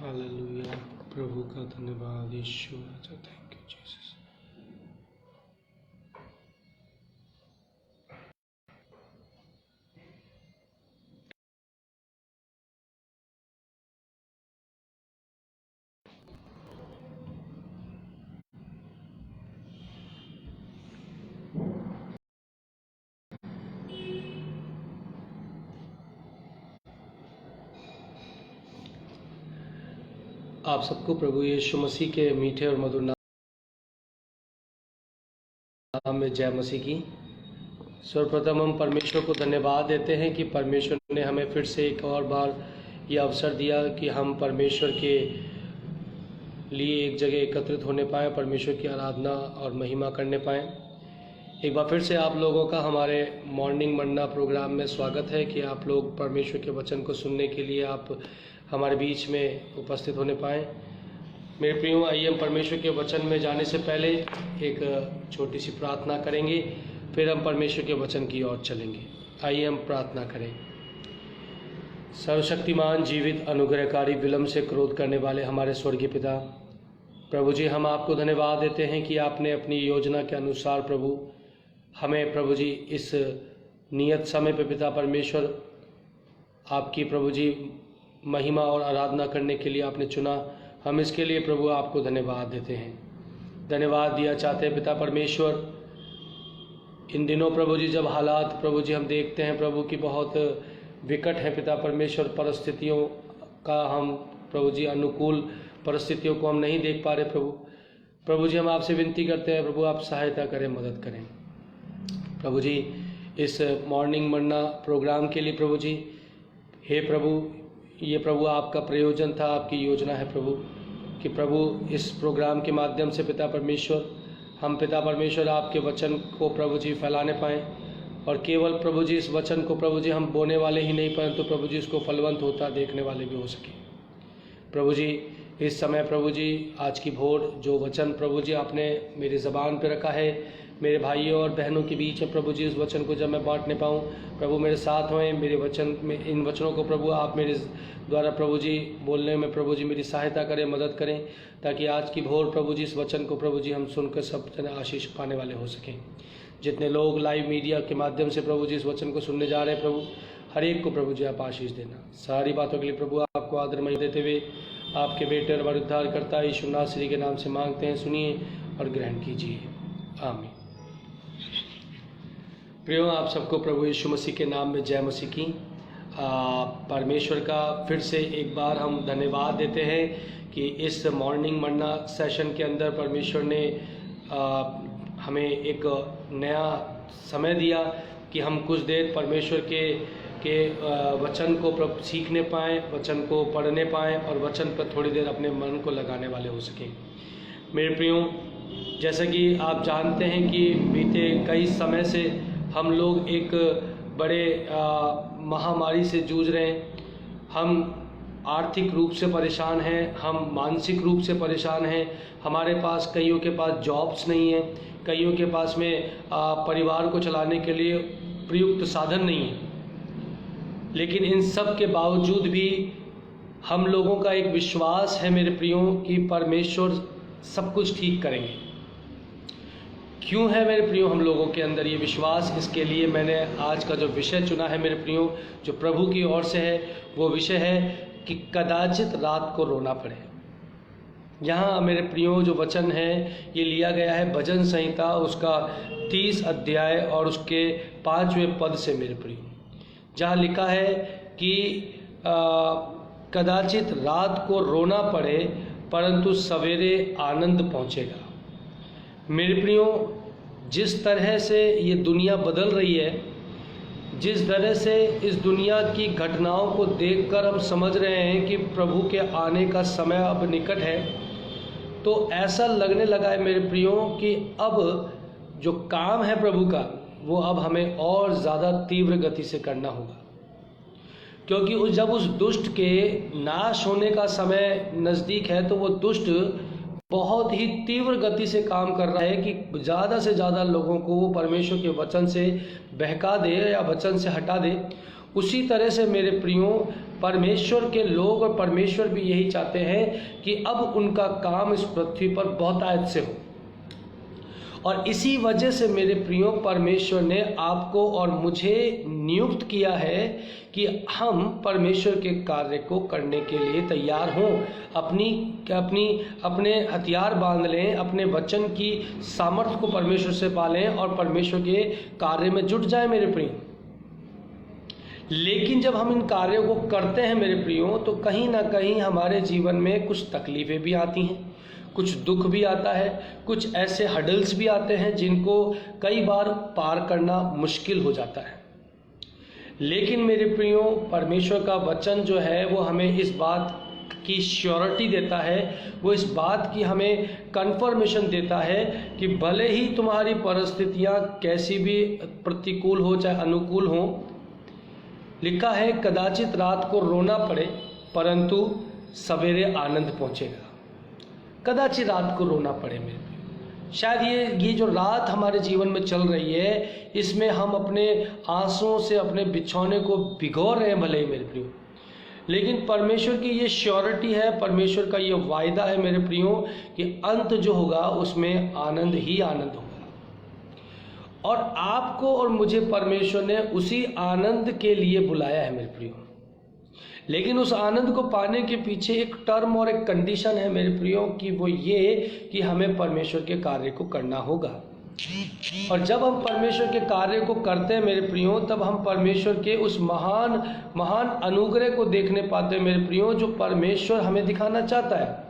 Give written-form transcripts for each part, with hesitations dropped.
Hallelujah. प्रभु का धन्यवाद यीशु राजा। Thank you Jesus. आप सबको प्रभु यीशु मसीह के मीठे और मधुर नाम में जय मसीह की। सर्वप्रथम हम परमेश्वर को धन्यवाद देते हैं कि परमेश्वर ने हमें फिर से एक और बार ये अवसर दिया कि हम परमेश्वर के लिए एक जगह एकत्रित होने पाएँ, परमेश्वर की आराधना और महिमा करने पाएँ। एक बार फिर से आप लोगों का हमारे मॉर्निंग मन्ना प्रोग्राम में स्वागत है कि आप लोग परमेश्वर के वचन को सुनने के लिए आप हमारे बीच में उपस्थित होने पाएँ। मेरे प्रियो, आइए हम परमेश्वर के वचन में जाने से पहले एक छोटी सी प्रार्थना करेंगे, फिर हम परमेश्वर के वचन की ओर चलेंगे। आइए हम प्रार्थना करें। सर्वशक्तिमान, जीवित, अनुग्रहकारी, विलंब से क्रोध करने वाले हमारे स्वर्गीय पिता, प्रभु जी, हम आपको धन्यवाद देते हैं कि आपने अपनी योजना के अनुसार प्रभु हमें प्रभु जी इस नियत समय पे पिता परमेश्वर आपकी प्रभु जी महिमा और आराधना करने के लिए आपने चुना। हम इसके लिए प्रभु आपको धन्यवाद देते हैं। धन्यवाद दिया चाहते हैं पिता परमेश्वर। इन दिनों प्रभु जी जब हालात प्रभु जी हम देखते हैं प्रभु की बहुत विकट है पिता परमेश्वर, परिस्थितियों का हम प्रभु जी अनुकूल परिस्थितियों को हम नहीं देख पा रहे प्रभु जी हम आपसे विनती करते हैं प्रभु आप सहायता करें, मदद करें प्रभु जी इस मॉर्निंग मन्ना प्रोग्राम के लिए प्रभु जी। हे प्रभु, ये प्रभु आपका प्रयोजन था, आपकी योजना है प्रभु कि प्रभु इस प्रोग्राम के माध्यम से पिता परमेश्वर हम पिता परमेश्वर आपके वचन को प्रभु जी फैलाने पाएँ, और केवल प्रभु जी इस वचन को प्रभु जी हम बोने वाले ही नहीं परंतु प्रभु जी इसको फलवंत होता देखने वाले भी हो सके। प्रभु जी इस समय प्रभु जी आज की भोर जो वचन प्रभु जी आपने मेरी ज़बान पे रखा है, मेरे भाइयों और बहनों के बीच में प्रभु जी इस वचन को जब मैं बांटने पाऊँ, प्रभु मेरे साथ होएं, मेरे वचन में इन वचनों को प्रभु आप मेरे द्वारा प्रभु जी बोलने में प्रभु जी मेरी सहायता करें, मदद करें, ताकि आज की भोर प्रभु जी इस वचन को प्रभु जी हम सुनकर सब जने आशीष पाने वाले हो सकें। जितने लोग लाइव मीडिया के माध्यम से प्रभु जी इस वचन को सुनने जा रहे हैं प्रभु, हर एक को प्रभु जी आप आशीष देना। सारी बातों के लिए प्रभु आपको आदर महिमा देते हुए आपके बेटे और उद्धारकर्ता यीशु नासरी के नाम से मांगते हैं, सुनिए और ग्रहण कीजिए, आमीन। प्रियो, आप सबको प्रभु यीशु मसीह के नाम में जय मसीह की। परमेश्वर का फिर से एक बार हम धन्यवाद देते हैं कि इस मॉर्निंग मन्ना सेशन के अंदर परमेश्वर ने हमें एक नया समय दिया कि हम कुछ देर परमेश्वर के वचन को सीखने पाएँ, वचन को पढ़ने पाएँ और वचन पर थोड़ी देर अपने मन को लगाने वाले हो सकें। मेरे प्रियो, जैसा कि आप जानते हैं कि बीते कई समय से हम लोग एक बड़े महामारी से जूझ रहे हैं। हम आर्थिक रूप से परेशान हैं, हम मानसिक रूप से परेशान हैं। हमारे पास कईयों के पास जॉब्स नहीं है, कईयों के पास में परिवार को चलाने के लिए प्रयुक्त साधन नहीं है। लेकिन इन सब के बावजूद भी हम लोगों का एक विश्वास है मेरे प्रियो कि परमेश्वर सब कुछ ठीक करेंगे। क्यों है मेरे प्रियो हम लोगों के अंदर ये विश्वास? इसके लिए मैंने आज का जो विषय चुना है मेरे प्रियो, जो प्रभु की ओर से है, वो विषय है कि कदाचित रात को रोना पड़े। यहाँ मेरे प्रियो जो वचन है ये लिया गया है भजन संहिता उसका 30 अध्याय और उसके 5वें पद से मेरे प्रियो, जहाँ लिखा है कि कदाचित रात को रोना पड़े परंतु सवेरे आनंद पहुँचेगा। मेरे प्रियो, जिस तरह से ये दुनिया बदल रही है, जिस तरह से इस दुनिया की घटनाओं को देखकर हम समझ रहे हैं कि प्रभु के आने का समय अब निकट है, तो ऐसा लगने लगा है मेरे प्रियो कि अब जो काम है प्रभु का वो अब हमें और ज़्यादा तीव्र गति से करना होगा, क्योंकि जब उस दुष्ट के नाश होने का समय नज़दीक है तो वो दुष्ट बहुत ही तीव्र गति से काम कर रहा है कि ज़्यादा से ज़्यादा लोगों को वो परमेश्वर के वचन से बहका दे या वचन से हटा दे। उसी तरह से मेरे प्रियो परमेश्वर के लोग और परमेश्वर भी यही चाहते हैं कि अब उनका काम इस पृथ्वी पर बहुतायत से हो। और इसी वजह से मेरे प्रियो परमेश्वर ने आपको और मुझे नियुक्त किया है कि हम परमेश्वर के कार्य को करने के लिए तैयार हों। अपने हथियार बांध लें, अपने वचन की सामर्थ्य को परमेश्वर से पालें और परमेश्वर के कार्य में जुट जाएं मेरे प्रियो। लेकिन जब हम इन कार्यों को करते हैं मेरे प्रियो, तो कहीं ना कहीं हमारे जीवन में कुछ तकलीफें भी आती हैं, कुछ दुख भी आता है, कुछ ऐसे हडल्स भी आते हैं जिनको कई बार पार करना मुश्किल हो जाता है। लेकिन मेरे प्रियो परमेश्वर का वचन जो है वो हमें इस बात की श्योरिटी देता है, वो इस बात की हमें कंफर्मेशन देता है कि भले ही तुम्हारी परिस्थितियाँ कैसी भी प्रतिकूल हो चाहे अनुकूल हो, लिखा है कदाचित रात को रोना पड़े परंतु सवेरे आनंद पहुँचेगा। कदाचित रात को रोना पड़े मेरे प्रियो, शायद ये जो रात हमारे जीवन में चल रही है इसमें हम अपने आंसुओं से अपने बिछौने को भिगो रहे हैं भले ही मेरे प्रियो, लेकिन परमेश्वर की ये श्योरिटी है, परमेश्वर का ये वायदा है मेरे प्रियो कि अंत जो होगा उसमें आनंद ही आनंद होगा। और आपको और मुझे परमेश्वर ने उसी आनंद के लिए बुलाया है मेरे प्रियो। लेकिन उस आनंद को पाने के पीछे एक टर्म और एक कंडीशन है मेरे प्रियो कि वो ये कि हमें परमेश्वर के कार्य को करना होगा। और जब हम परमेश्वर के कार्य को करते हैं मेरे प्रियो, तब हम परमेश्वर के उस महान महान अनुग्रह को देखने पाते हैं मेरे प्रियो, जो परमेश्वर हमें दिखाना चाहता है।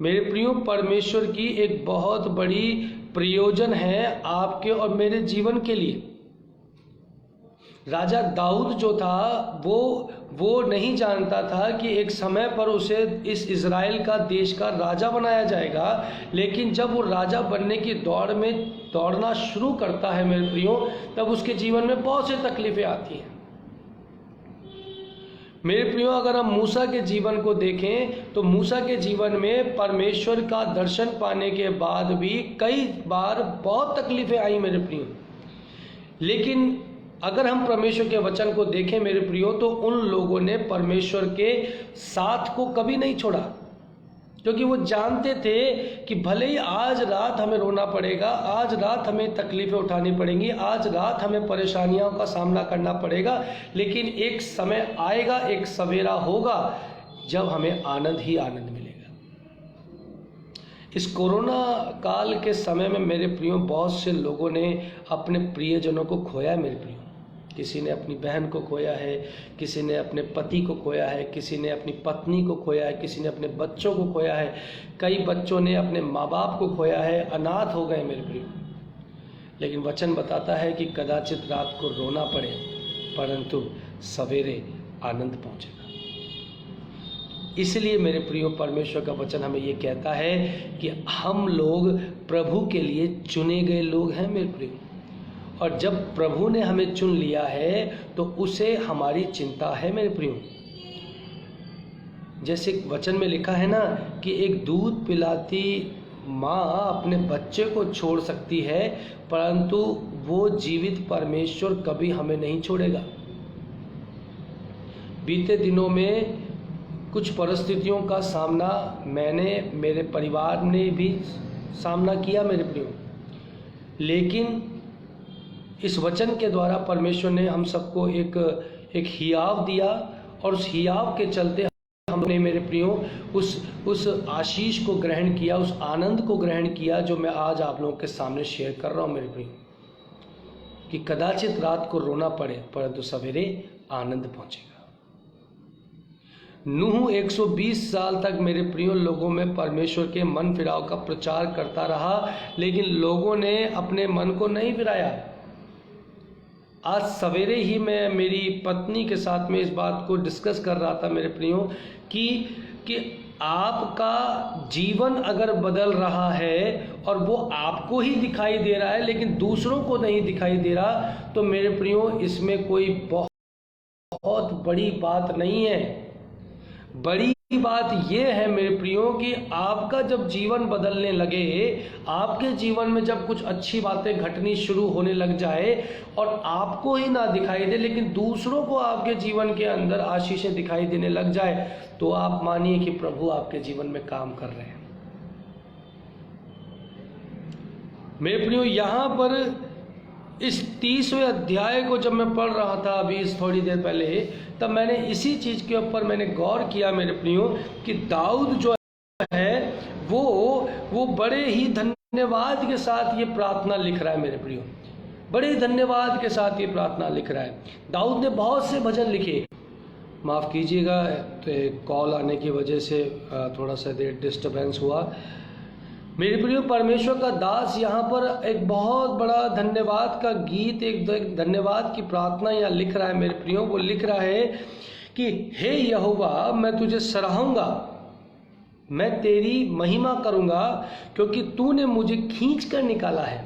मेरे प्रियो परमेश्वर की एक बहुत बड़ी प्रयोजन है आपके और मेरे जीवन के लिए। राजा दाऊद जो था वो नहीं जानता था कि एक समय पर उसे इस इज़राइल का देश का राजा बनाया जाएगा, लेकिन जब वो राजा बनने की दौड़ में दौड़ना शुरू करता है मेरे प्रियो, तब उसके जीवन में बहुत सी तकलीफें आती हैं। मेरे प्रियो अगर हम मूसा के जीवन को देखें तो मूसा के जीवन में परमेश्वर का दर्शन पाने के बाद भी कई बार बहुत तकलीफें आई मेरे प्रियो। लेकिन अगर हम परमेश्वर के वचन को देखें मेरे प्रियो, तो उन लोगों ने परमेश्वर के साथ को कभी नहीं छोड़ा, क्योंकि वो जानते थे कि भले ही आज रात हमें रोना पड़ेगा, आज रात हमें तकलीफें उठानी पड़ेंगी, आज रात हमें परेशानियों का सामना करना पड़ेगा, लेकिन एक समय आएगा, एक सवेरा होगा जब हमें आनंद ही आनंद मिलेगा। इस कोरोना काल के समय में मेरे प्रियो बहुत से लोगों ने अपने प्रियजनों को खोया है मेरे प्रियो। किसी ने अपनी बहन को खोया है, किसी ने अपने पति को खोया है, किसी ने अपनी पत्नी को खोया है, किसी ने अपने बच्चों को खोया है, कई बच्चों ने अपने माँ बाप को खोया है, अनाथ हो गए मेरे प्रियो। लेकिन वचन बताता है कि कदाचित रात को रोना पड़े परंतु सवेरे आनंद पहुँचेगा। इसलिए मेरे प्रियो परमेश्वर का वचन हमें ये कहता है कि हम लोग प्रभु के लिए चुने गए लोग हैं मेरे प्रियो, और जब प्रभु ने हमें चुन लिया है तो उसे हमारी चिंता है मेरे प्रियो। जैसे वचन में लिखा है ना कि एक दूध पिलाती माँ अपने बच्चे को छोड़ सकती है, परंतु वो जीवित परमेश्वर कभी हमें नहीं छोड़ेगा। बीते दिनों में कुछ परिस्थितियों का सामना मैंने, मेरे परिवार ने भी सामना किया मेरे प्रियो, लेकिन इस वचन के द्वारा परमेश्वर ने हम सबको एक हियाव दिया, और उस हियाव के चलते हमने मेरे प्रियो उस आशीष को ग्रहण किया, उस आनंद को ग्रहण किया जो मैं आज आप लोगों के सामने शेयर कर रहा हूँ मेरे प्रियो, कि कदाचित रात को रोना पड़े परंतु सवेरे आनंद पहुँचेगा। नूह 120 साल तक मेरे प्रियो लोगों में परमेश्वर के मन फिराव का प्रचार करता रहा, लेकिन लोगों ने अपने मन को नहीं फिराया। आज सवेरे ही मैं मेरी पत्नी के साथ में इस बात को डिस्कस कर रहा था मेरे प्रियो कि आपका जीवन अगर बदल रहा है और वो आपको ही दिखाई दे रहा है लेकिन दूसरों को नहीं दिखाई दे रहा, तो मेरे प्रियो इसमें कोई बहुत बड़ी बात नहीं है। बड़ी बात यह है मेरे प्रियो कि आपका जब जीवन बदलने लगे, आपके जीवन में जब कुछ अच्छी बातें घटनी शुरू होने लग जाए और आपको ही ना दिखाई दे लेकिन दूसरों को आपके जीवन के अंदर आशीषें दिखाई देने लग जाए, तो आप मानिए कि प्रभु आपके जीवन में काम कर रहे हैं। मेरे प्रियो, यहाँ पर इस 30वें अध्याय को जब मैं पढ़ रहा था अभी इस थोड़ी देर पहले, तब मैंने इसी चीज़ के ऊपर मैंने गौर किया मेरे प्रियो कि दाऊद जो है वो बड़े ही धन्यवाद के साथ ये प्रार्थना लिख रहा है मेरे प्रियो, बड़े धन्यवाद के साथ ये प्रार्थना लिख रहा है। दाऊद ने बहुत से भजन लिखे, माफ़ कीजिएगा तो कॉल आने की वजह से थोड़ा सा देर डिस्टर्बेंस हुआ। मेरे प्रियो, परमेश्वर का दास यहाँ पर एक बहुत बड़ा धन्यवाद का गीत, एक धन्यवाद की प्रार्थना यहाँ लिख रहा है मेरे प्रियो। वो लिख रहा है कि हे यहोवा, मैं तुझे सराहूंगा, मैं तेरी महिमा करूंगा क्योंकि तूने मुझे खींच कर निकाला है।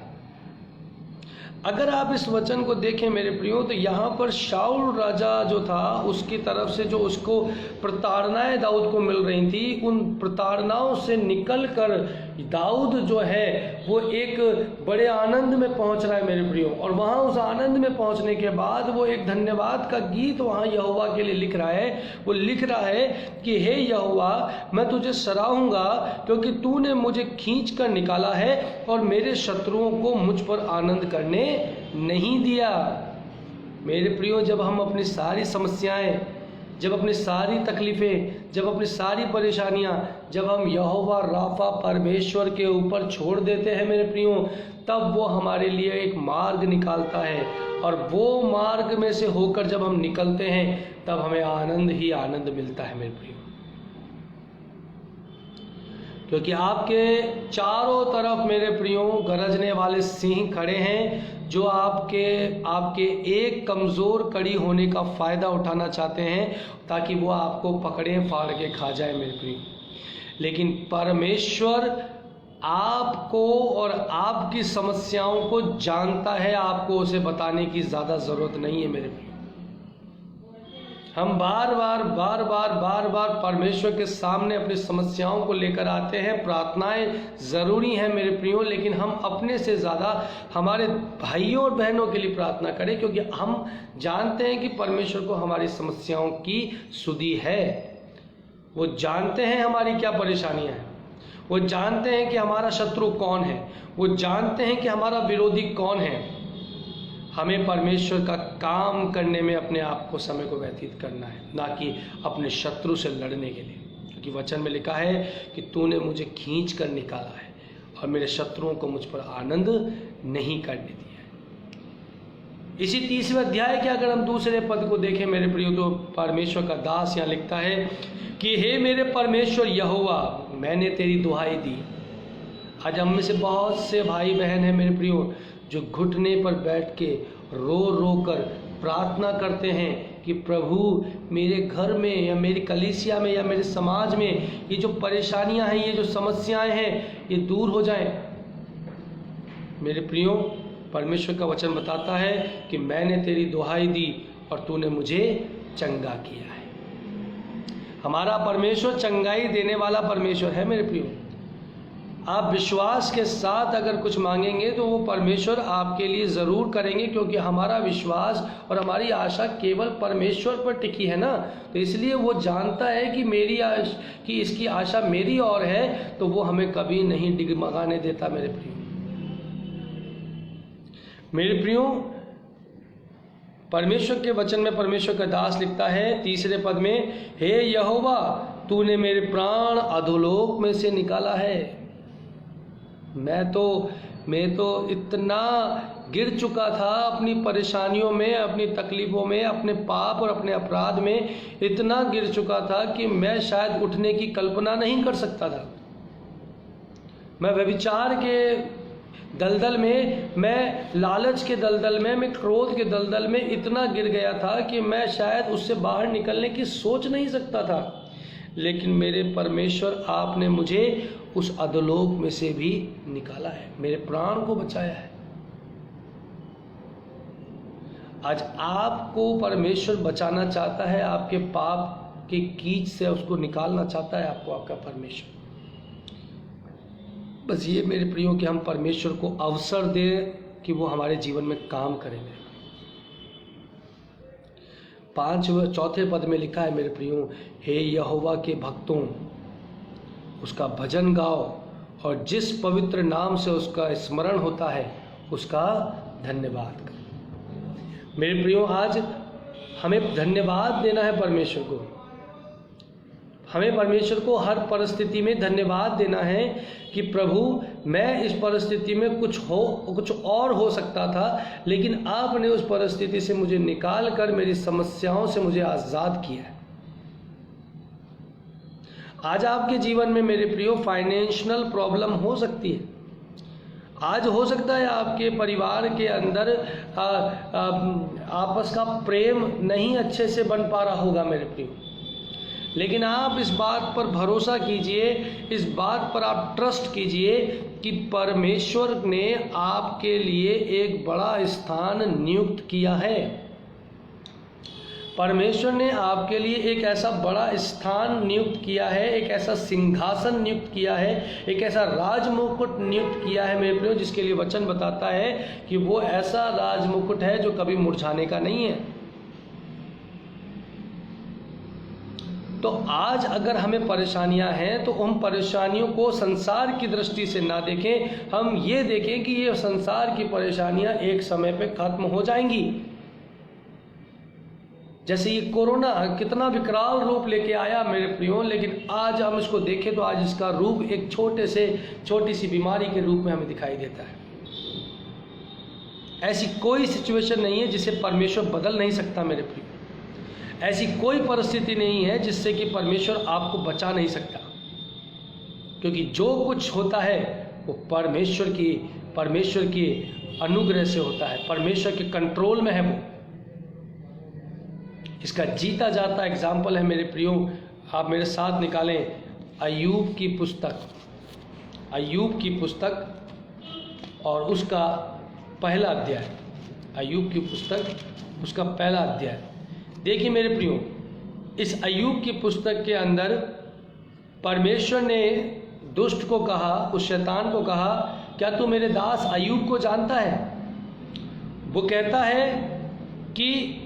अगर आप इस वचन को देखें मेरे प्रियो, तो यहाँ पर शाऊल राजा जो था उसकी तरफ से जो उसको प्रताड़नाएं दाऊद को मिल रही थी, उन प्रताड़नाओं से निकल कर दाऊद जो है वो एक बड़े आनंद में पहुंच रहा है मेरे प्रियो। और वहाँ उस आनंद में पहुंचने के बाद वो एक धन्यवाद का गीत वहाँ यहोवा के लिए लिख रहा है। वो लिख रहा है कि हे यहोवा, मैं तुझे सराहूंगा क्योंकि तूने मुझे खींच कर निकाला है और मेरे शत्रुओं को मुझ पर आनंद करने नहीं दिया। मेरे प्रियो, जब हम अपनी सारी समस्याएं, जब अपनी सारी तकलीफ़ें, जब अपनी सारी परेशानियां, जब हम यहोवा राफा परमेश्वर के ऊपर छोड़ देते हैं मेरे प्रियो, तब वो हमारे लिए एक मार्ग निकालता है। और वो मार्ग में से होकर जब हम निकलते हैं तब हमें आनंद ही आनंद मिलता है मेरे प्रियो। क्योंकि आपके चारों तरफ मेरे प्रियो गरजने वाले सिंह खड़े हैं जो आपके एक कमज़ोर कड़ी होने का फ़ायदा उठाना चाहते हैं ताकि वो आपको पकड़े फाड़ के खा जाए मेरे प्रियो। लेकिन परमेश्वर आपको और आपकी समस्याओं को जानता है, आपको उसे बताने की ज़्यादा ज़रूरत नहीं है मेरे प्रियो। हम बार बार परमेश्वर के सामने अपनी समस्याओं को लेकर आते हैं। प्रार्थनाएं ज़रूरी हैं मेरे प्रियो, लेकिन हम अपने से ज़्यादा हमारे भाइयों और बहनों के लिए प्रार्थना करें, क्योंकि हम जानते हैं कि परमेश्वर को हमारी समस्याओं की सुधि है। वो जानते हैं हमारी क्या परेशानियां हैं, वो जानते हैं कि हमारा शत्रु कौन है, वो जानते हैं कि हमारा विरोधी कौन है। हमें परमेश्वर का काम करने में अपने आप को समय को व्यतीत करना है, ना कि अपने शत्रु से लड़ने के लिए। क्योंकि वचन में लिखा है कि तूने मुझे खींच कर निकाला है और मेरे शत्रुओं को मुझ पर आनंद नहीं करने दिया है। इसी 30वें अध्याय के अगर हम दूसरे पद को देखें मेरे प्रियो, तो परमेश्वर का दास यहाँ लिखता है कि हे मेरे परमेश्वर यहोवा, मैंने तेरी दुहाई दी। आज हम में से बहुत से भाई बहन हैं मेरे प्रियो जो घुटने पर बैठ के रो रो कर प्रार्थना करते हैं कि प्रभु मेरे घर में या मेरी कलीसिया में या मेरे समाज में ये जो परेशानियां हैं, ये जो समस्याएं हैं, ये दूर हो जाएं। मेरे प्रियो, परमेश्वर का वचन बताता है कि मैंने तेरी दुहाई दी और तूने मुझे चंगा किया है। हमारा परमेश्वर चंगाई देने वाला परमेश्वर है मेरे प्रियो। आप विश्वास के साथ अगर कुछ मांगेंगे तो वो परमेश्वर आपके लिए ज़रूर करेंगे, क्योंकि हमारा विश्वास और हमारी आशा केवल परमेश्वर पर टिकी है ना। तो इसलिए वो जानता है कि इसकी आशा मेरी और है, तो वो हमें कभी नहीं डिगमगाने देता मेरे प्रियो। मेरे प्रियो, परमेश्वर के वचन में परमेश्वर का दास लिखता है 3 पद में, हे यहोवा, तूने मेरे प्राण अधोलोक में से निकाला है। मैं तो इतना गिर चुका था अपनी परेशानियों में, अपनी तकलीफ़ों में, अपने पाप और अपने अपराध में इतना गिर चुका था कि मैं शायद उठने की कल्पना नहीं कर सकता था। मैं व्यभिचार के दलदल में, मैं लालच के दलदल में, मैं क्रोध के दलदल में इतना गिर गया था कि मैं शायद उससे बाहर निकलने की सोच नहीं सकता था। लेकिन मेरे परमेश्वर, आपने मुझे उस अधोलोक में से भी निकाला है, मेरे प्राण को बचाया है। आज आपको परमेश्वर बचाना चाहता है आपके पाप आपके कीच से उसको निकालना चाहता है आपको आपका परमेश्वर। बस ये मेरे प्रियो कि हम परमेश्वर को अवसर दें कि वो हमारे जीवन में काम करेंगे। 4 पद में लिखा है मेरे प्रियो, हे यहोवा के भक्तों उसका भजन गाओ और जिस पवित्र नाम से उसका स्मरण होता है उसका धन्यवाद करो। मेरे प्रियो आज हमें धन्यवाद देना है परमेश्वर को। हमें परमेश्वर को हर परिस्थिति में धन्यवाद देना है कि प्रभु मैं इस परिस्थिति में कुछ और हो सकता था, लेकिन आपने उस परिस्थिति से मुझे निकाल कर मेरी समस्याओं से मुझे आज़ाद किया है। आज आपके जीवन में मेरे प्रियो फाइनेंशियल प्रॉब्लम हो सकती है। आज हो सकता है आपके परिवार के अंदर आपस का प्रेम नहीं अच्छे से बन पा रहा होगा मेरे प्रियो, लेकिन आप इस बात पर भरोसा कीजिए, इस बात पर आप ट्रस्ट कीजिए कि परमेश्वर ने आपके लिए एक बड़ा स्थान नियुक्त किया है। परमेश्वर ने आपके लिए एक ऐसा बड़ा स्थान नियुक्त किया है, एक ऐसा सिंहासन नियुक्त किया है, एक ऐसा राजमुकुट नियुक्त किया है मेरे प्रियो, जिसके लिए वचन बताता है कि वो ऐसा राजमुकुट है जो कभी मुरझाने का नहीं है। तो आज अगर हमें परेशानियां हैं तो उन परेशानियों को संसार की दृष्टि से ना देखें, हम ये देखें कि ये संसार की परेशानियां एक समय पे खत्म हो जाएंगी। जैसे ये कोरोना कितना विकराल रूप लेके आया मेरे प्रियो, लेकिन आज हम इसको देखें तो आज इसका रूप एक छोटी सी बीमारी के रूप में हमें दिखाई देता है। ऐसी कोई सिचुएशन नहीं है जिसे परमेश्वर बदल नहीं सकता मेरे प्रियो। ऐसी कोई परिस्थिति नहीं है जिससे कि परमेश्वर आपको बचा नहीं सकता, क्योंकि जो कुछ होता है वो परमेश्वर की अनुग्रह से होता है, परमेश्वर के कंट्रोल में है वो। इसका जीता जाता एग्जाम्पल है मेरे प्रियो, आप मेरे साथ निकालें अय्यूब की पुस्तक और उसका पहला अध्याय। अय्यूब की पुस्तक उसका पहला अध्याय। देखिए मेरे प्रियो, इस अय्यूब की पुस्तक के अंदर परमेश्वर ने दुष्ट को कहा, उस शैतान को कहा, क्या तू मेरे दास अय्यूब को जानता है? वो कहता है कि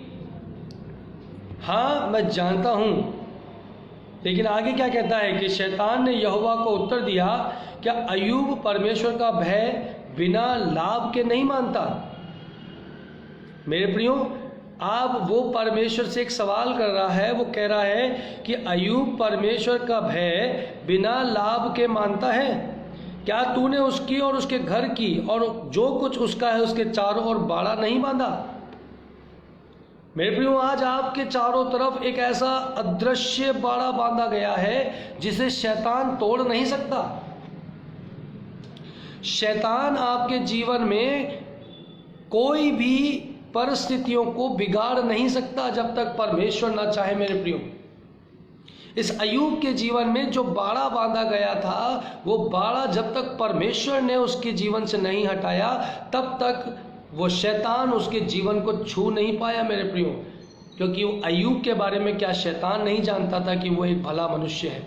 हाँ मैं जानता हूँ। लेकिन आगे क्या कहता है कि शैतान ने यहोवा को उत्तर दिया, क्या अय्यूब परमेश्वर का भय बिना लाभ के नहीं मानता? मेरे प्रियो, आप वो परमेश्वर से एक सवाल कर रहा है, वो कह रहा है कि अय्यूब परमेश्वर का भय बिना लाभ के मानता है। क्या तूने उसकी और उसके घर की और जो कुछ उसका है उसके चारों ओर बाड़ा नहीं बांधा? मेरे प्रियो, आज आपके चारों तरफ एक ऐसा अदृश्य बाड़ा बांधा गया है जिसे शैतान तोड़ नहीं सकता। शैतान आपके जीवन में कोई भी परिस्थितियों को बिगाड़ नहीं सकता जब तक परमेश्वर ना चाहे मेरे प्रियो। इस अय्यूब के जीवन में जो बाड़ा बांधा गया था, वो बाड़ा जब तक परमेश्वर ने उसके जीवन से नहीं हटाया तब तक वो शैतान उसके जीवन को छू नहीं पाया मेरे प्रियो। क्योंकि वो अय्यूब के बारे में क्या शैतान नहीं जानता था कि वो एक भला मनुष्य है?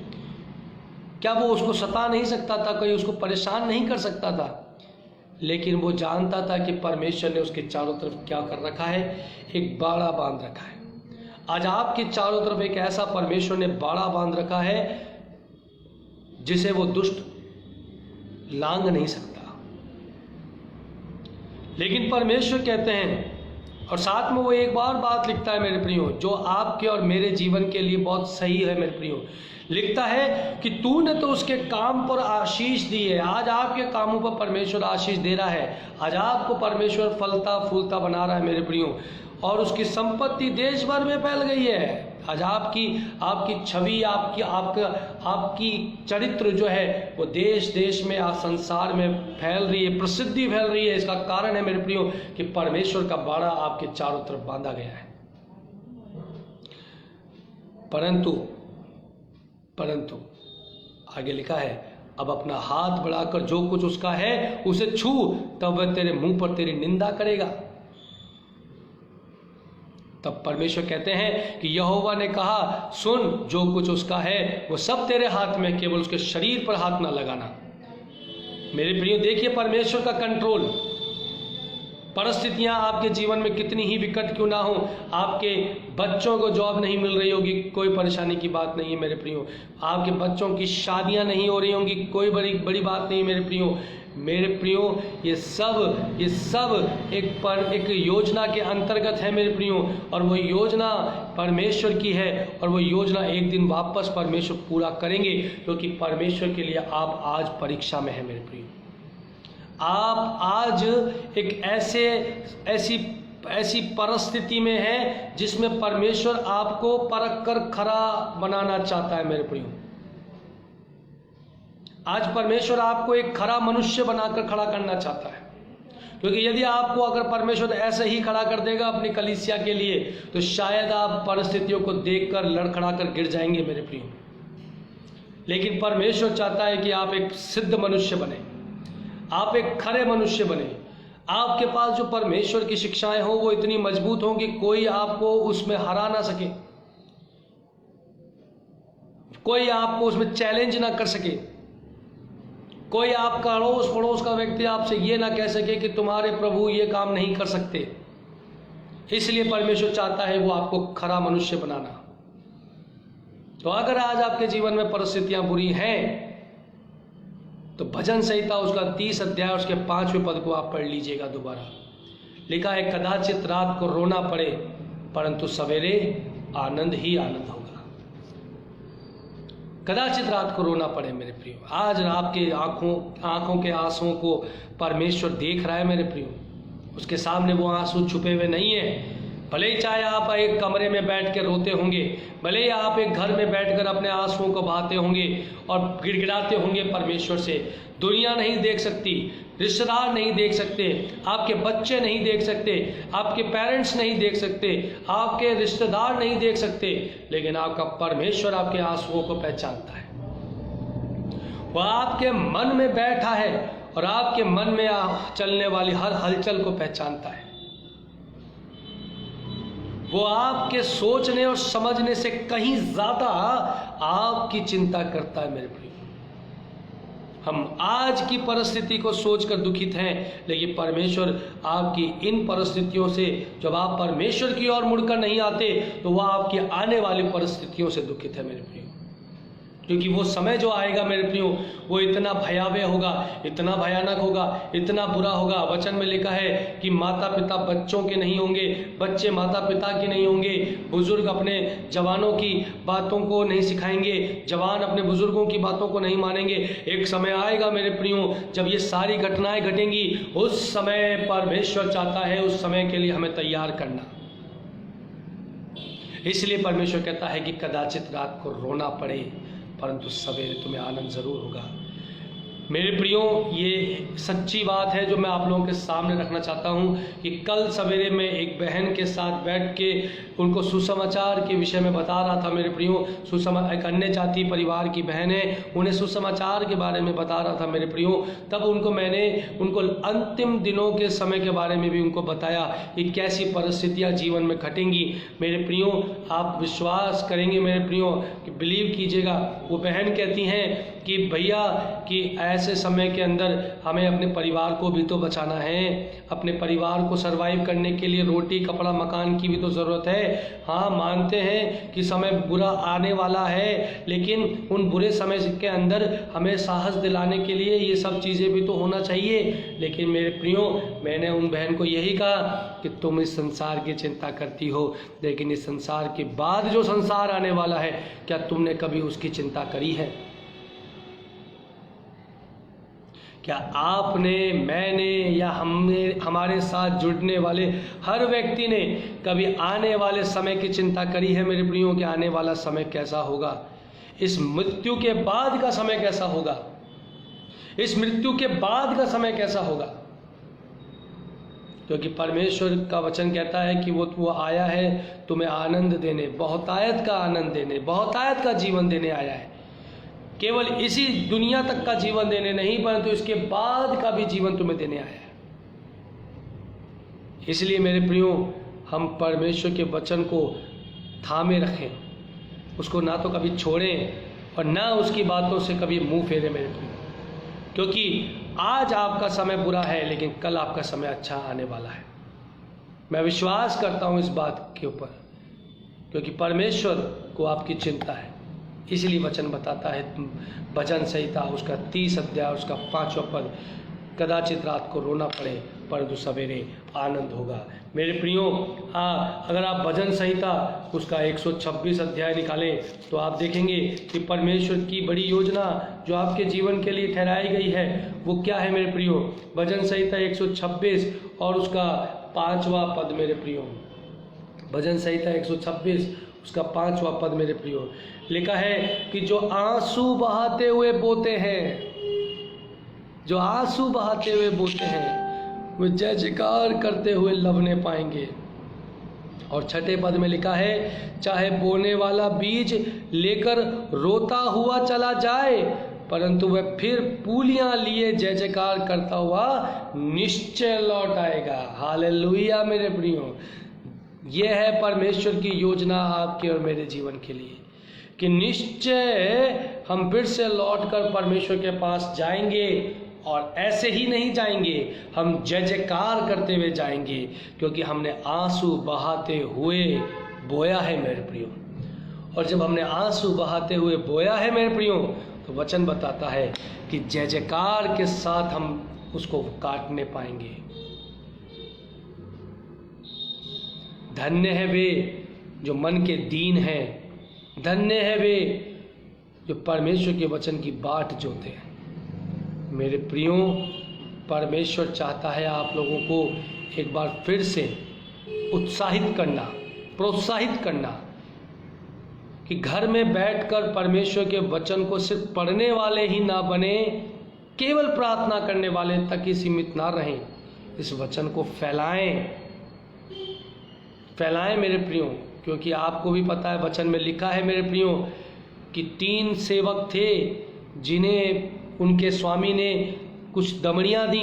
क्या वो उसको सता नहीं सकता था, कोई उसको परेशान नहीं कर सकता था? लेकिन वो जानता था कि परमेश्वर ने उसके चारों तरफ क्या कर रखा है, एक बाड़ा बांध रखा है। आज आपके चारों तरफ एक ऐसा परमेश्वर ने बाड़ा बांध रखा है जिसे वो दुष्ट लांघ नहीं सकता। लेकिन परमेश्वर कहते हैं, और साथ में वो एक बार बात लिखता है मेरे प्रियो, जो आपके और मेरे जीवन के लिए बहुत सही है मेरे प्रियो। लिखता है कि तूने तो उसके काम पर आशीष दी है। आज आपके कामों पर परमेश्वर आशीष दे रहा है। आज आपको परमेश्वर फलता फूलता बना रहा है मेरे प्रियो, और उसकी संपत्ति देश भर में फैल गई है। आज आपकी छवि, आपकी चरित्र जो है वो देश देश में, आज संसार में फैल रही है, प्रसिद्धि फैल रही है। इसका कारण है मेरे प्रियो कि परमेश्वर का बाड़ा आपके चारों तरफ बांधा गया है। परंतु आगे लिखा है, अब अपना हाथ बढ़ाकर जो कुछ उसका है उसे छू, तब वह तेरे मुंह पर तेरी निंदा करेगा। तब परमेश्वर कहते हैं कि यहोवा ने कहा, सुन, जो कुछ उसका है वो सब तेरे हाथ में, केवल उसके शरीर पर हाथ ना लगाना। मेरे प्रियो, देखिए परमेश्वर का कंट्रोल। परिस्थितियां आपके जीवन में कितनी ही विकट क्यों ना हो, आपके बच्चों को जॉब नहीं मिल रही होगी, कोई परेशानी की बात नहीं है मेरे प्रियो। आपके बच्चों की शादियां नहीं हो रही होंगी, कोई बड़ी बात नहीं है मेरे प्रियो। मेरे प्रियो, ये सब एक योजना के अंतर्गत है मेरे प्रियो, और वो योजना परमेश्वर की है, और वो योजना एक दिन वापस परमेश्वर पूरा करेंगे, क्योंकि परमेश्वर के लिए आप आज परीक्षा में है मेरे प्रियो। आप आज एक ऐसी परिस्थिति में है जिसमें परमेश्वर आपको परख कर खरा बनाना चाहता है मेरे प्रियो। आज परमेश्वर आपको एक खरा मनुष्य बनाकर खड़ा करना चाहता है, क्योंकि यदि आपको अगर परमेश्वर ऐसे ही खड़ा कर देगा अपनी कलीसिया के लिए, तो शायद आप परिस्थितियों को देखकर लड़खड़ा कर गिर जाएंगे मेरे प्रियो। लेकिन परमेश्वर चाहता है कि आप एक सिद्ध मनुष्य बने, आप एक खरे मनुष्य बने। आपके पास जो परमेश्वर की शिक्षाएं हो वो इतनी मजबूत हों कि कोई आपको उसमें हरा ना सके, कोई आपको उसमें चैलेंज ना कर सके, कोई आपका अड़ोस पड़ोस का व्यक्ति आपसे ये ना कह सके कि तुम्हारे प्रभु ये काम नहीं कर सकते। इसलिए परमेश्वर चाहता है वो आपको खरा मनुष्य बनाना। तो अगर आज आपके जीवन में परिस्थितियां बुरी हैं, तो भजन संहिता उसका 30 अध्याय उसके 5वें पद को आप पढ़ लीजिएगा दोबारा। लिखा है, कदाचित रात को रोना पड़े, परंतु सवेरे आनंद ही आनंद होगा। कदाचित रात को रोना पड़े मेरे प्रियो। आज आपके आंखों के आंसुओं को परमेश्वर देख रहा है मेरे प्रियो। उसके सामने वो आंसू छुपे हुए नहीं है। भले ही चाहे आप एक कमरे में बैठ के रोते होंगे, भले ही आप एक घर में बैठकर अपने आंसुओं को बहाते होंगे और गिड़गिड़ाते होंगे परमेश्वर से, दुनिया नहीं देख सकती, रिश्तेदार नहीं देख सकते, आपके बच्चे नहीं देख सकते, आपके पेरेंट्स नहीं देख सकते, आपके रिश्तेदार नहीं देख सकते, लेकिन आपका परमेश्वर आपके आंसुओं को पहचानता है। वह आपके मन में बैठा है और आपके मन में चलने वाली हर हलचल को पहचानता है। वो आपके सोचने और समझने से कहीं ज्यादा आपकी चिंता करता है मेरे प्रिय। हम आज की परिस्थिति को सोचकर दुखित हैं, लेकिन परमेश्वर आपकी इन परिस्थितियों से, जब आप परमेश्वर की ओर मुड़कर नहीं आते, तो वह आपकी आने वाली परिस्थितियों से दुखित है मेरे प्रियो। क्योंकि वो समय जो आएगा मेरे प्रियो, वो इतना भयावह होगा, इतना भयानक होगा, इतना बुरा होगा। वचन में लिखा है कि माता पिता बच्चों के नहीं होंगे, बच्चे माता पिता के नहीं होंगे, बुजुर्ग अपने जवानों की बातों को नहीं सिखाएंगे, जवान अपने बुजुर्गों की बातों को नहीं मानेंगे। एक समय आएगा मेरे प्रियो जब ये सारी घटनाएं घटेंगी। उस समय परमेश्वर चाहता है उस समय के लिए हमें तैयार करना। इसलिए परमेश्वर कहता है कि कदाचित रात को रोना पड़े, परंतु सवेरे तुम्हें आनंद जरूर होगा। मेरे प्रियो, ये सच्ची बात है जो मैं आप लोगों के सामने रखना चाहता हूँ कि कल सवेरे मैं एक बहन के साथ बैठ के उनको सुसमाचार के विषय में बता रहा था मेरे प्रियो। एक अन्य जाति परिवार की बहन है, उन्हें सुसमाचार के बारे में बता रहा था मेरे प्रियो। तब मैंने उनको अंतिम दिनों के समय के बारे में भी उनको बताया कि कैसी परिस्थितियाँ जीवन में घटेंगी। मेरे प्रियो, आप विश्वास करेंगे मेरे प्रियो कि बिलीव कीजिएगा, वो बहन कहती हैं कि भैया कि ऐसे समय के अंदर हमें अपने परिवार को भी तो बचाना है, अपने परिवार को सरवाइव करने के लिए रोटी कपड़ा मकान की भी तो ज़रूरत है। हाँ, मानते हैं कि समय बुरा आने वाला है, लेकिन उन बुरे समय के अंदर हमें साहस दिलाने के लिए ये सब चीज़ें भी तो होना चाहिए। लेकिन मेरे प्रियो, मैंने उन बहन को यही कहा कि तुम इस संसार की चिंता करती हो, लेकिन इस संसार के बाद जो संसार आने वाला है, क्या तुमने कभी उसकी चिंता करी है? क्या आपने, मैंने या हमारे साथ जुड़ने वाले हर व्यक्ति ने कभी आने वाले समय की चिंता करी है मेरे प्रियो कि आने वाला समय कैसा होगा, इस मृत्यु के बाद का समय कैसा होगा, इस मृत्यु के बाद का समय कैसा होगा? क्योंकि परमेश्वर का वचन कहता है कि वो आया है तुम्हें आनंद देने, बहुतायत का आनंद देने, बहुतायत का जीवन देने आया है। केवल इसी दुनिया तक का जीवन देने नहीं, परंतु इसके बाद का भी जीवन तुम्हें देने आया है। इसलिए मेरे प्रियो, हम परमेश्वर के वचन को थामे रखें, उसको ना तो कभी छोड़ें और ना उसकी बातों से कभी मुंह फेरें मेरे प्रिय, क्योंकि आज आपका समय बुरा है लेकिन कल आपका समय अच्छा आने वाला है। मैं विश्वास करता हूँ इस बात के ऊपर, क्योंकि परमेश्वर को आपकी चिंता है। इसलिए वचन बताता है, भजन संहिता उसका 30 अध्याय उसका 5वां पद, कदाचित रात को रोना पड़े परंतु सवेरे आनंद होगा। मेरे प्रियो, अगर आप भजन संहिता उसका 126 अध्याय निकालें तो आप देखेंगे कि परमेश्वर की बड़ी योजना जो आपके जीवन के लिए ठहराई गई है वो क्या है मेरे प्रियो। भजन संहिता 126 और उसका 5वां पद मेरे प्रियो, भजन संहिता 126 उसका 5वां पद मेरे प्रियो, लिखा है कि जो आंसू बहाते हुए बोते हैं, जो आंसू बहाते हुए बोते हैं वे जय जयकार करते हुए लवने पाएंगे। और 6ठे पद में लिखा है, चाहे बोने वाला बीज लेकर रोता हुआ चला जाए परंतु वह फिर पूलियां लिए जय जयकार करता हुआ निश्चय लौट आएगा। हालेलुया मेरे प्रियो, यह है परमेश्वर की योजना आपके और मेरे जीवन के लिए, कि निश्चय हम फिर से लौटकर परमेश्वर के पास जाएंगे। और ऐसे ही नहीं जाएंगे, हम जय जयकार करते हुए जाएंगे, क्योंकि हमने आंसू बहाते हुए बोया है मेरे प्रियो। और जब हमने आंसू बहाते हुए बोया है मेरे प्रियो, तो वचन बताता है कि जय जयकार के साथ हम उसको काटने पाएंगे। धन्य है वे जो मन के दीन हैं, धन्य है वे जो परमेश्वर के वचन की बाट जोते हैं। मेरे प्रियो, परमेश्वर चाहता है आप लोगों को एक बार फिर से उत्साहित करना, प्रोत्साहित करना, कि घर में बैठकर परमेश्वर के वचन को सिर्फ पढ़ने वाले ही ना बने, केवल प्रार्थना करने वाले तक ही सीमित ना रहें। इस वचन को फैलाएं, फैलाएं मेरे प्रियो, क्योंकि आपको भी पता है वचन में लिखा है मेरे प्रियो कि 3 सेवक थे जिन्हें उनके स्वामी ने कुछ दमड़ियाँ दी।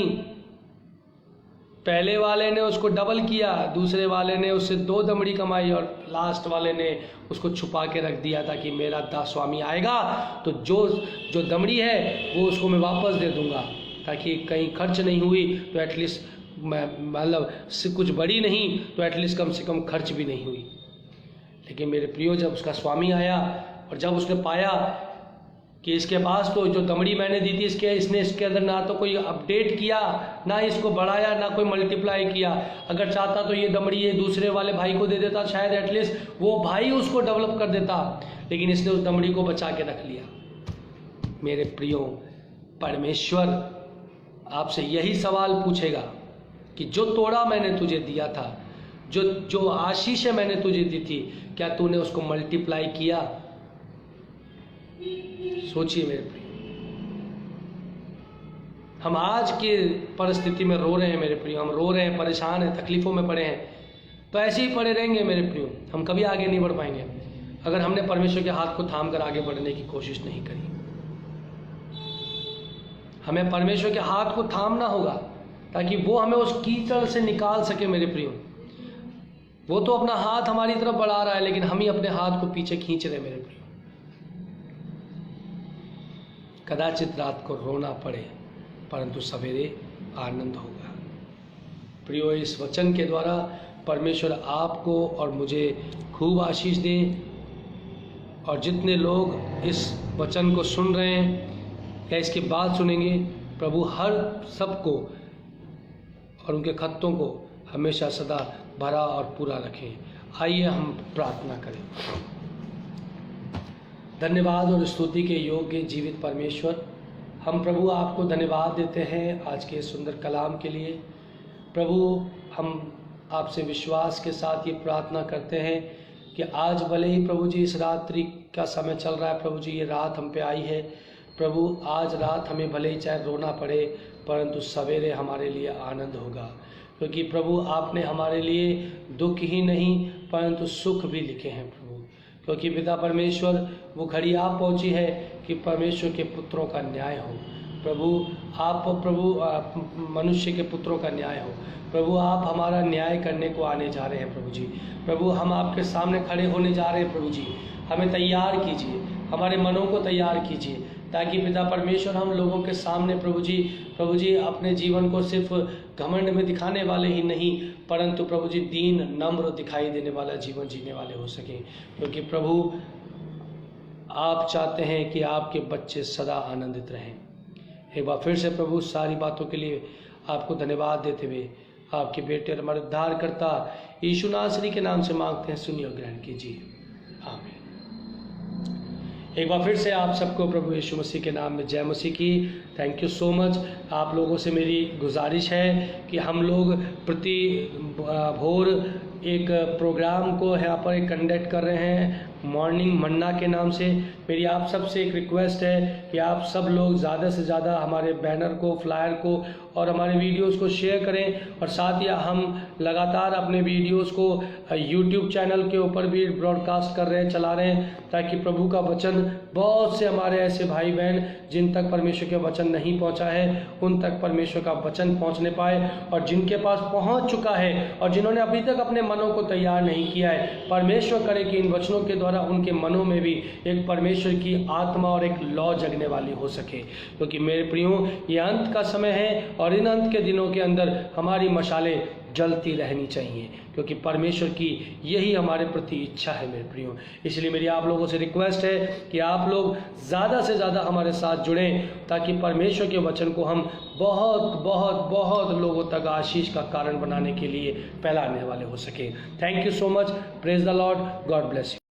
पहले वाले ने उसको डबल किया, दूसरे वाले ने उससे 2 दमड़ी कमाई और लास्ट वाले ने उसको छुपा के रख दिया था कि मेरा स्वामी आएगा तो जो दमड़ी है वो उसको मैं वापस दे दूंगा, ताकि कहीं खर्च नहीं हुई तो एटलीस्ट मतलब कुछ बड़ी नहीं तो एटलीस्ट कम से कम खर्च भी नहीं हुई। लेकिन मेरे प्रियो, जब उसका स्वामी आया और जब उसने पाया कि इसके पास तो जो दमड़ी मैंने दी थी इसने इसके अंदर ना तो कोई अपडेट किया, ना इसको बढ़ाया, ना कोई मल्टीप्लाई किया। अगर चाहता तो ये दमड़ी ये दूसरे वाले भाई को दे देता, शायद एटलीस्ट वो भाई उसको डेवलप कर देता, लेकिन इसने उस दमड़ी को बचा के रख लिया। मेरे प्रियो, परमेश्वर आपसे यही सवाल पूछेगा कि जो तोड़ा मैंने तुझे दिया था, जो आशीष मैंने तुझे दी थी, क्या तूने उसको मल्टीप्लाई किया? सोचिए मेरे प्रिय, हम आज के परिस्थिति में रो रहे हैं मेरे प्रिय, हम रो रहे हैं, परेशान हैं, तकलीफों में पड़े हैं, तो ऐसे ही पड़े रहेंगे मेरे प्रिय। हम कभी आगे नहीं बढ़ पाएंगे अगर हमने परमेश्वर के हाथ को थाम कर आगे बढ़ने की कोशिश नहीं करी। हमें परमेश्वर के हाथ को थामना होगा ताकि वो हमें उस कीचड़ से निकाल सके मेरे प्रिय। वो तो अपना हाथ हमारी तरफ बढ़ा रहा है, लेकिन हम ही अपने हाथ को पीछे खींच रहे मेरे प्रिय। कदाचित रात को रोना पड़े परंतु सवेरे आनंद होगा। प्रियो, इस वचन के द्वारा परमेश्वर आपको और मुझे खूब आशीष दे, और जितने लोग इस वचन को सुन रहे हैं या इसके बाद सुनेंगे, प्रभु हर सबको और उनके खत्तों को हमेशा सदा भरा और पूरा रखें। आइए हम प्रार्थना करें। धन्यवाद और स्तुति के योग्य जीवित परमेश्वर, हम प्रभु आपको धन्यवाद देते हैं आज के सुंदर कलाम के लिए। प्रभु, हम आपसे विश्वास के साथ ये प्रार्थना करते हैं कि आज भले ही प्रभु जी इस रात्रि का समय चल रहा है, प्रभु जी ये रात हम पे आई है, प्रभु आज रात हमें भले ही चाहे रोना पड़े परंतु सवेरे हमारे लिए आनंद होगा, क्योंकि प्रभु आपने हमारे लिए दुख ही नहीं परंतु सुख भी लिखे हैं प्रभु। क्योंकि पिता परमेश्वर, वो घड़ी आप पहुंची है कि परमेश्वर के पुत्रों का न्याय हो। प्रभु आप मनुष्य के पुत्रों का न्याय हो। प्रभु आप हमारा न्याय करने को आने जा रहे हैं प्रभु जी। प्रभु हम आपके सामने खड़े होने जा रहे हैं प्रभु जी। हमें तैयार कीजिए, हमारे मनों को तैयार कीजिए, ताकि पिता परमेश्वर हम लोगों के सामने प्रभु जी अपने जीवन को सिर्फ घमंड में दिखाने वाले ही नहीं, परंतु प्रभु जी दीन नम्र दिखाई देने वाला जीवन जीने वाले हो सकें। क्योंकि प्रभु आप चाहते हैं कि आपके बच्चे सदा आनंदित रहें। एक बार फिर से प्रभु सारी बातों के लिए आपको धन्यवाद देते हुए आपके बेटे और हमारे उद्धारकर्ता यीशु नासरी के नाम से मांगते हैं, सुनिए और ग्रहण कीजिए, आमीन। एक बार फिर से आप सबको प्रभु यीशु मसीह के नाम में जय मसीह की। Thank you so much. आप लोगों से मेरी गुजारिश है कि हम लोग प्रति भोर एक प्रोग्राम को यहाँ पर कंडक्ट कर रहे हैं मॉर्निंग मन्ना के नाम से। मेरी आप सब से एक रिक्वेस्ट है कि आप सब लोग ज़्यादा से ज़्यादा हमारे बैनर को, फ्लायर को और हमारे वीडियोस को शेयर करें। और साथ ही हम लगातार अपने वीडियोस को यूट्यूब चैनल के ऊपर भी ब्रॉडकास्ट कर रहे हैं, चला रहे हैं, ताकि प्रभु का वचन बहुत से हमारे ऐसे भाई बहन जिन तक परमेश्वर के वचन नहीं पहुंचा है, उन तक परमेश्वर का वचन पहुंचने पाए। और जिनके पास पहुंच चुका है और जिन्होंने अभी तक अपने मनों को तैयार नहीं किया है, परमेश्वर करे कि इन वचनों के द्वारा उनके मनों में भी एक परमेश्वर की आत्मा और एक लौ जगने वाली हो सके। क्योंकि मेरे प्रियो, ये अंत का समय है और इन अंत के दिनों के अंदर हमारी मशालें जलती रहनी चाहिए, क्योंकि परमेश्वर की यही हमारे प्रति इच्छा है मेरे प्रियो। इसलिए मेरी आप लोगों से रिक्वेस्ट है कि आप लोग ज़्यादा से ज़्यादा हमारे साथ जुड़ें, ताकि परमेश्वर के वचन को हम बहुत बहुत बहुत लोगों तक आशीष का कारण बनाने के लिए फैलाने वाले हो सके। Thank you so much. Praise the Lord. God bless you.